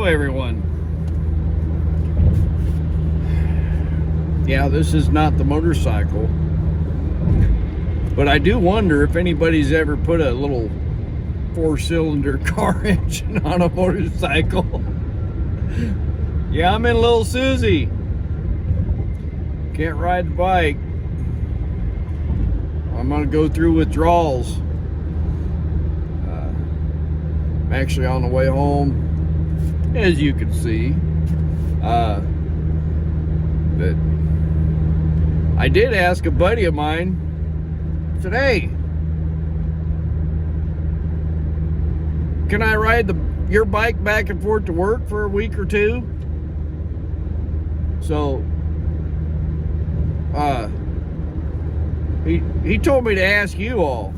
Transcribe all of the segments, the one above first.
everyone. Yeah, this is not the motorcycle, but I do wonder if anybody's ever put a little 4-cylinder car engine on a motorcycle. Yeah, I'm in Little Susie. Can't ride the bike. I'm gonna go through withdrawals. I'm actually on the way home, as you can see. But I did ask a buddy of mine, I said, hey, can I ride your bike back and forth to work for a week or two? So he told me to ask you all,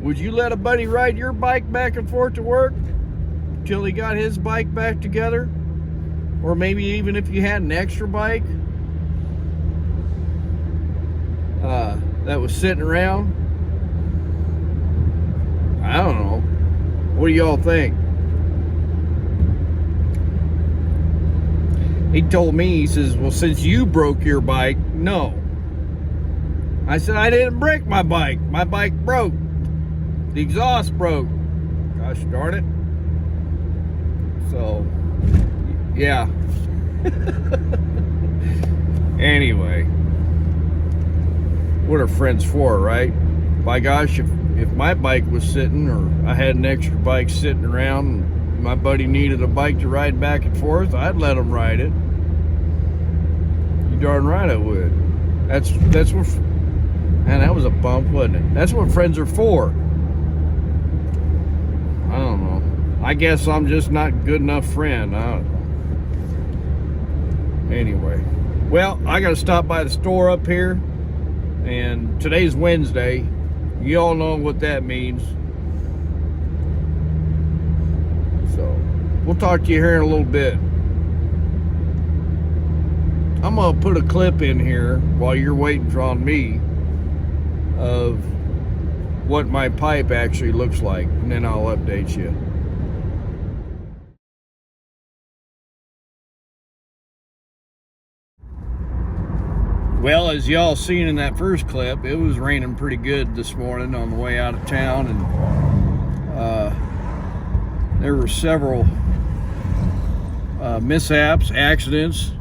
would you let a buddy ride your bike back and forth to work till he got his bike back together? Or maybe even if you had an extra bike that was sitting around? I don't know. What do y'all think? He told me, he says, well, since you broke your bike, no. I said, I didn't break my bike. My bike broke. The exhaust broke. Gosh darn it. So, yeah. Anyway, what are friends for, right? By gosh, if my bike was sitting, or I had an extra bike sitting around and my buddy needed a bike to ride back and forth, I'd let him ride it. You darn right I would. That's what, man, that was a bump, wasn't it? That's what friends are for. I don't know. I guess I'm just not a good enough friend. I don't know. Anyway, well, I got to stop by the store up here, and today's Wednesday. You all know what that means. So we'll talk to you here in a little bit. I'm gonna put a clip in here while you're waiting on me of what my pipe actually looks like, and then I'll update you. Well, as y'all seen in that first clip, it was raining pretty good this morning on the way out of town, and there were several mishaps, accidents,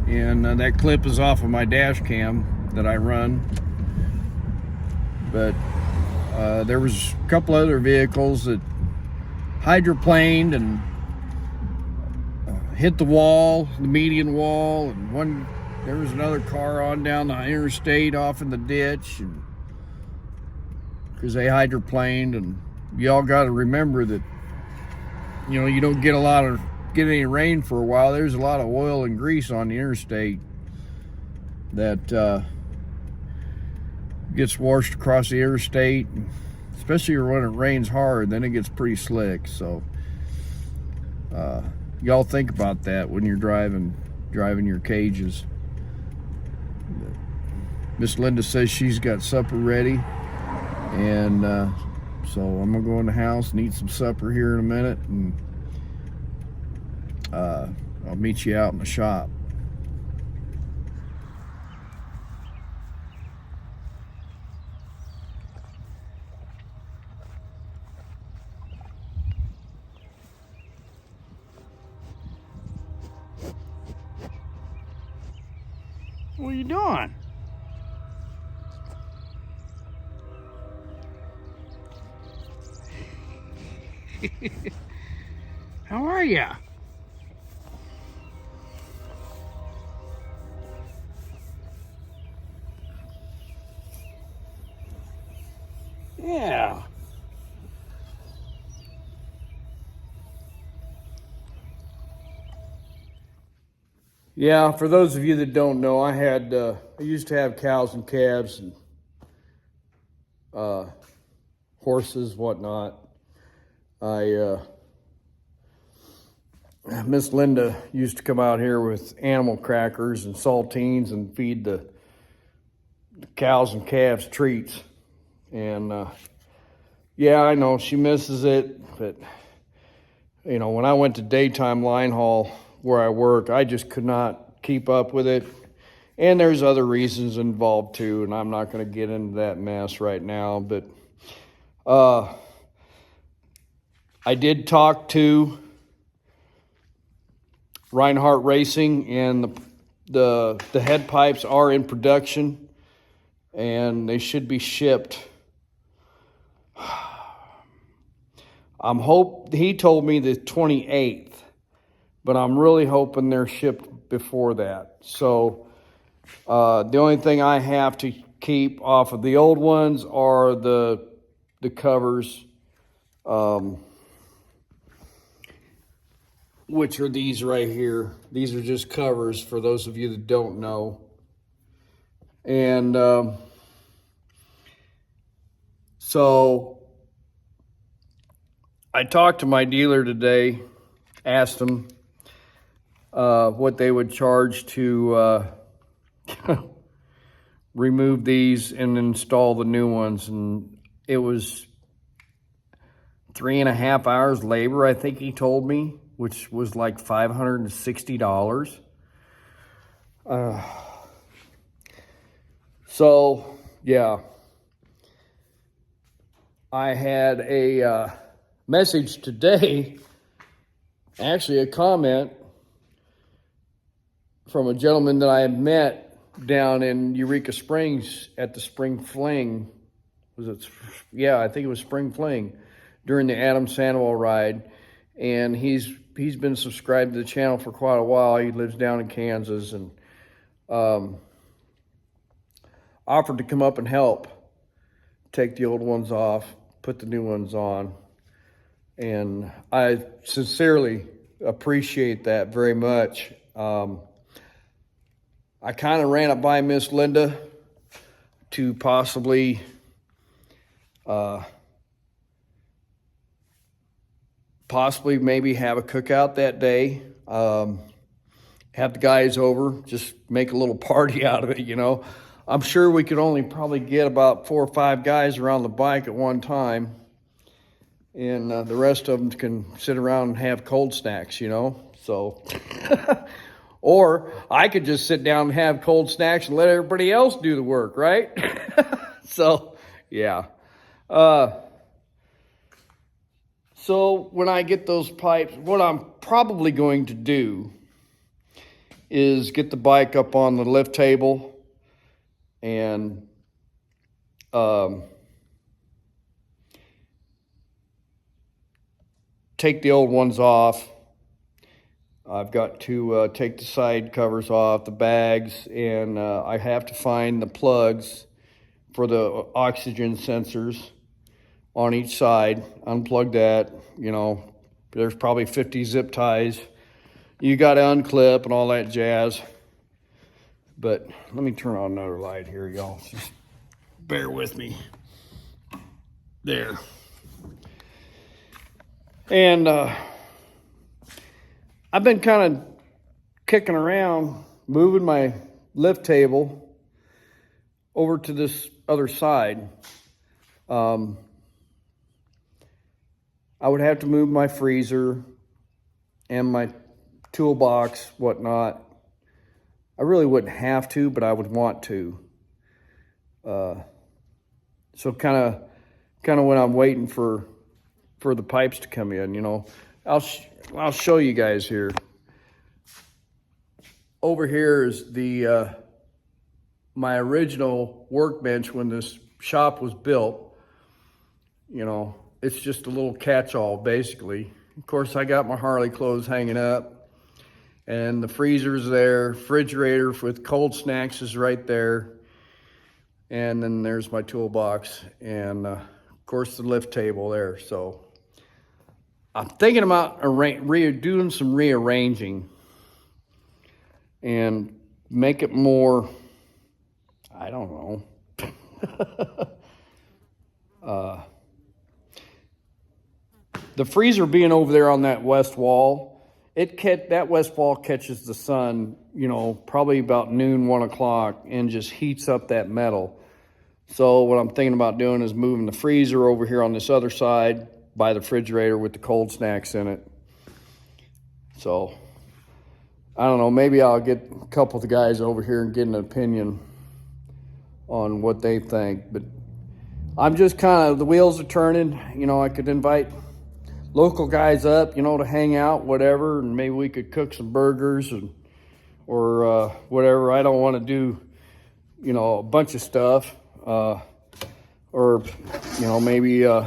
and that clip is off of my dash cam that I run. But there was a couple other vehicles that hydroplaned and hit the wall, the median wall, and there was another car on down the interstate off in the ditch, because they hydroplaned. And y'all got to remember that you don't get any rain for a while. There's a lot of oil and grease on the interstate that gets washed across the interstate, especially when it rains hard. Then it gets pretty slick. So y'all think about that when you're driving your cages. Miss Linda says she's got supper ready, and so I'm gonna go in the house and eat some supper here in a minute, and I'll meet you out in the shop. What are you doing? How are ya? Yeah. Yeah, for those of you that don't know, I used to have cows and calves and horses, whatnot. Miss Linda used to come out here with animal crackers and saltines and feed the cows and calves treats. And Yeah, I know she misses it, but you know, when I went to daytime line haul where I work, I just could not keep up with it. And there's other reasons involved too, and I'm not going to get into that mess right now. But I did talk to Reinhardt Racing, and the head pipes are in production, and they should be shipped. He told me the 28th, but I'm really hoping they're shipped before that. So the only thing I have to keep off of the old ones are the covers, which are these right here. These are just covers for those of you that don't know. And so I talked to my dealer today, asked them what they would charge to remove these and install the new ones. And it was 3.5 hours labor, I think he told me, which was like $560. So, yeah. I had a message today, actually a comment from a gentleman that I had met down in Eureka Springs at the Spring Fling. Yeah, I think it was Spring Fling during the Adam Sandoval ride. And he's been subscribed to the channel for quite a while. He lives down in Kansas, and offered to come up and help take the old ones off, put the new ones on. And I sincerely appreciate that very much. I kind of ran it by Miss Linda to possibly maybe have a cookout that day. Have the guys over, just make a little party out of it, you know. I'm sure we could only probably get about 4 or 5 guys around the bike at one time. And the rest of them can sit around and have cold snacks, you know. So, or I could just sit down and have cold snacks and let everybody else do the work, right? So, yeah. So when I get those pipes, what I'm probably going to do is get the bike up on the lift table and take the old ones off. I've got to take the side covers off, the bags, and I have to find the plugs for the oxygen sensors on each side. Unplug that, you know, there's probably 50 zip ties. You got to unclip and all that jazz. But let me turn on another light here, y'all. Just bear with me. There. And I've been kind of kicking around, moving my lift table over to this other side. I would have to move my freezer and my toolbox, whatnot. I really wouldn't have to, but I would want to. So kind of when I'm waiting for the pipes to come in, you know, I'll show you guys here. Over here is the my original workbench when this shop was built. You know, it's just a little catch-all basically. Of course, I got my Harley clothes hanging up, and the freezer's there, refrigerator with cold snacks is right there, and then there's my toolbox, and of course the lift table there. So I'm thinking about doing some rearranging and make it more, I don't know. The freezer being over there on that west wall, that west wall catches the sun, you know, probably about noon, 1 o'clock, and just heats up that metal. So what I'm thinking about doing is moving the freezer over here on this other side by the refrigerator with the cold snacks in it. So I don't know, maybe I'll get a couple of the guys over here and get an opinion on what they think. But I'm just kind of, the wheels are turning. You know, I could invite local guys up, you know, to hang out, whatever, and maybe we could cook some burgers or whatever. I don't want to do, you know, a bunch of stuff. Or, you know, maybe, you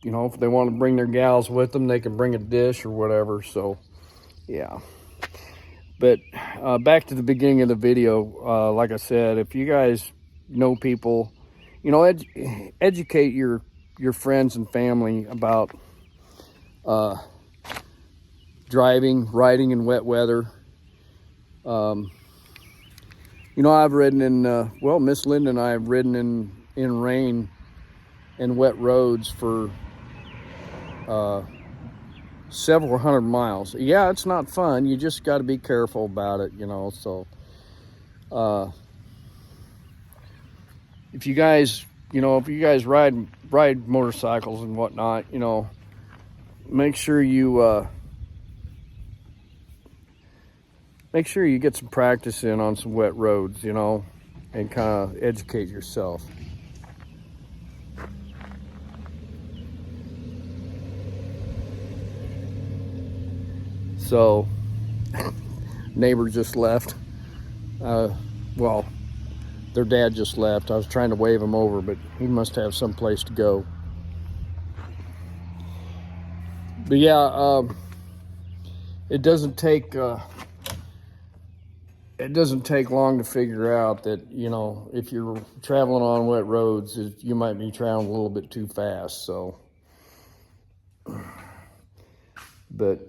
know, if they want to bring their gals with them, they can bring a dish or whatever. So, yeah. But back to the beginning of the video, like I said, if you guys know people, you know, educate your friends and family about riding in wet weather. You know, I've ridden in, well, Miss Linda and I have ridden in rain and wet roads for several hundred miles. Yeah, it's not fun. You just got to be careful about it, you know. So if you guys, you know, ride motorcycles and whatnot, you know, make sure you get some practice in on some wet roads, you know, and kind of educate yourself. So, neighbor just left. Well, their dad just left. I was trying to wave him over, but he must have some place to go. But yeah, it doesn't take long to figure out that, you know, if you're traveling on wet roads, you might be traveling a little bit too fast. So, but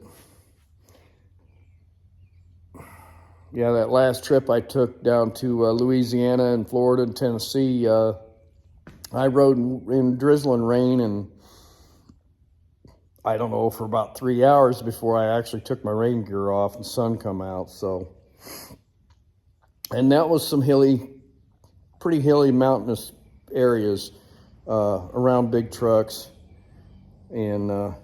yeah, that last trip I took down to Louisiana and Florida and Tennessee, I rode in drizzling rain, and I don't know, for about 3 hours before I actually took my rain gear off and the sun come out. So, and that was some pretty hilly mountainous areas around big trucks. And I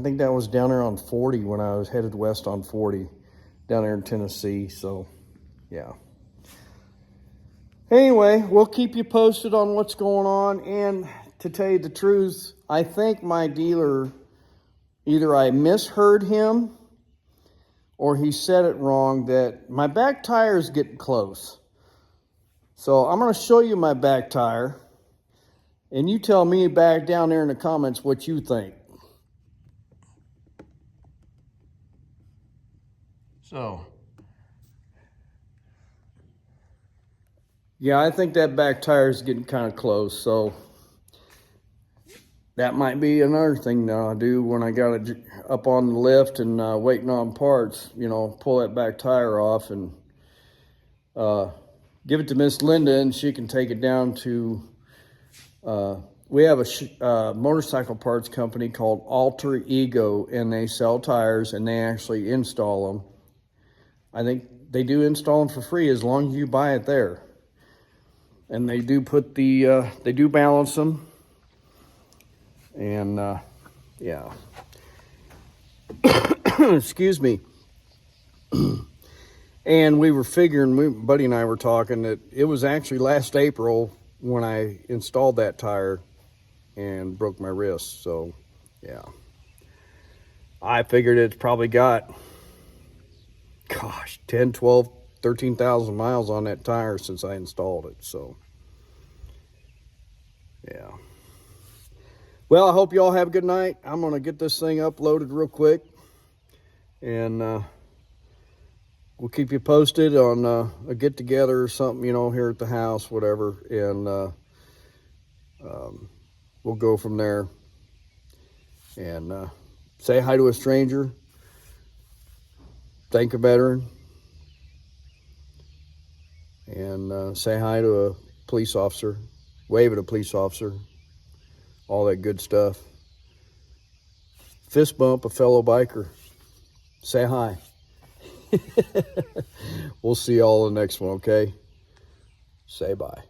think that was down there on 40 when I was headed west on 40 down there in Tennessee. So, yeah. Anyway, we'll keep you posted on what's going on. And to tell you the truth, I think my dealer, either I misheard him or he said it wrong, that my back tire is getting close. So I'm going to show you my back tire, and you tell me back down there in the comments what you think. So, yeah, I think that back tire is getting kind of close. So that might be another thing that I'll do when I got it up on the lift and waiting on parts, you know, pull that back tire off and give it to Miss Linda, and she can take it down to, we have a motorcycle parts company called Alter Ego, and they sell tires and they actually install them. I think they do install them for free as long as you buy it there. And they do put they do balance them. And, yeah. Excuse me. And we were figuring, Buddy and I were talking, that it was actually last April when I installed that tire and broke my wrist. So, yeah. I figured it's probably got, gosh, 10, 12, 13,000 miles on that tire since I installed it. So, yeah. Well, I hope you all have a good night. I'm going to get this thing uploaded real quick. And we'll keep you posted on a get-together or something, you know, here at the house, whatever. And we'll go from there. And say hi to a stranger. Thank a veteran. And say hi to a police officer. Wave at a police officer. All that good stuff. Fist bump a fellow biker. Say hi. We'll see you all in the next one, okay? say bye.